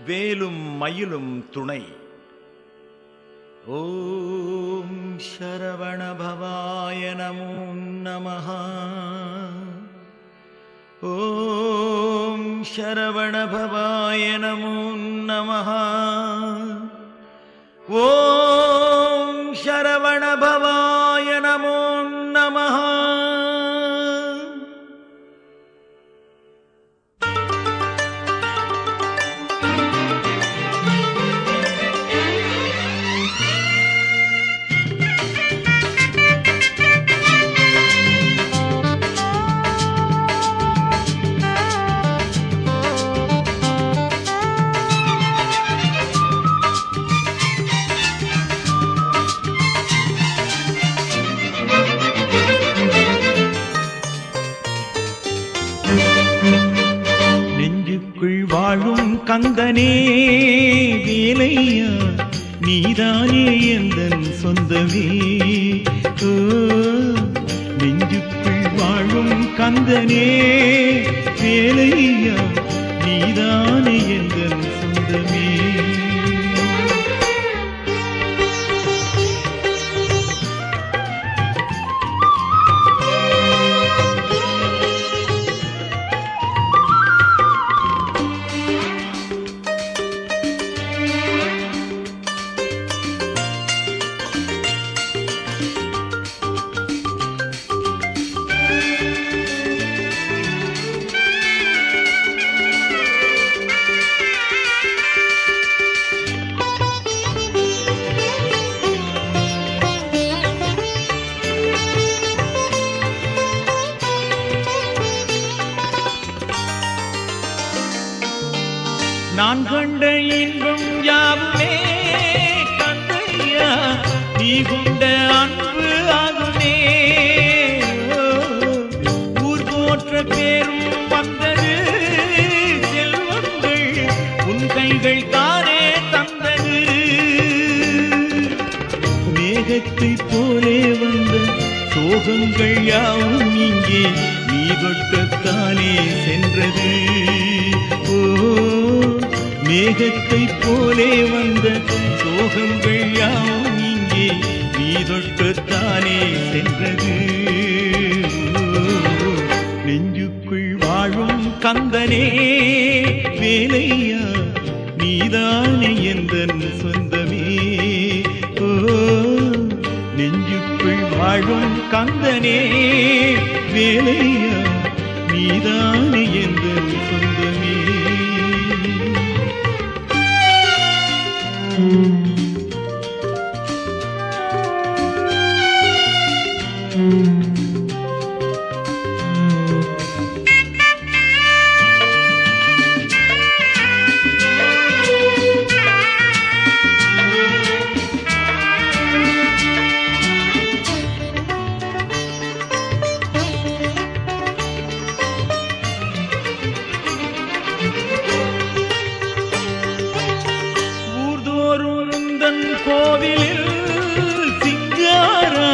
வேலும் மயிலும் துணை. ஓம் சரவண பவாய நமோ நமஹ. ஓம் சரவண பவாய நமோ நமஹ. ஓம் சரவண பவாய நமோ நமஹ. நெஞ்சுக்குள் வாழும் கந்தனே வேலையா, நீதானே எந்தன் சொந்தமே. நெஞ்சுக்குள் வாழும் கந்தனே வேலையா, நீதானே எந்தன் சொந்தமே. நான் கண்ட இன்பம் யாவுமே கந்தையா, நீ கொண்ட அன்பு ஆகுமே. ஊர் போற்ற பேரும் வந்தது, செல்வங்கள் உன் கைகள் தானே தந்தது. மேகத்தை போலே வந்த சோகங்கள் யாவும் இங்கே நீ தொட்டத்தானே சென்றது. மேகத்தை போலே வந்த சோகங்கள் யாவும் இங்கே நீ தொட்டத்தானே சென்றது. நெஞ்சுக்குள் வாழும் கந்தனே வேலையா, நீதானே எந்தன் சொந்தமே. நெஞ்சுக்குள் வாழும் கந்தனே வேலையா, நீதானே எந்தன் சொந்தமே. கோவிலில் சிங்காரா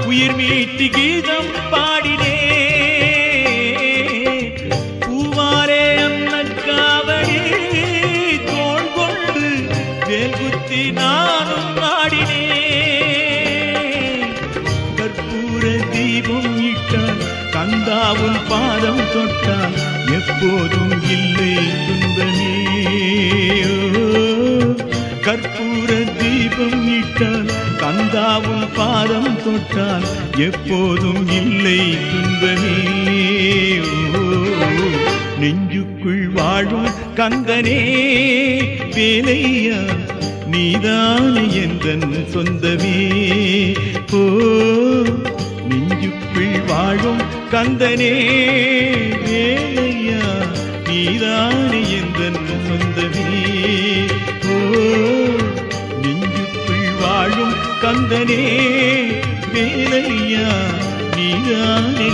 உயிர் மீட்டு கீதம் பாடினே. பூவாரே அன்னக்காவடி தோள் கொண்டு வேல் குத்தி நானும் ஆடினே. கற்பூர தீபம் இட்டால் கந்தாவும் பாதம் தொட்டால் எப்போதும் இல்லை துன்பமே. கற்பூர தீபம் இட்டால் கந்தாவும் பாதம் தொட்டால் எப்போதும் இல்லை துன்பமே. நெஞ்சுக்குள் வாழும் கந்தனே வேலையா, நீதானே எந்தன் சொந்தமே. நெஞ்சுக்குள் வாழும் கந்தனே வேலையா, நீதானே எந்தன் சொந்தமே. நெஞ்சுக்குள் வாழும் கந்தனே வேலையா, நீதானே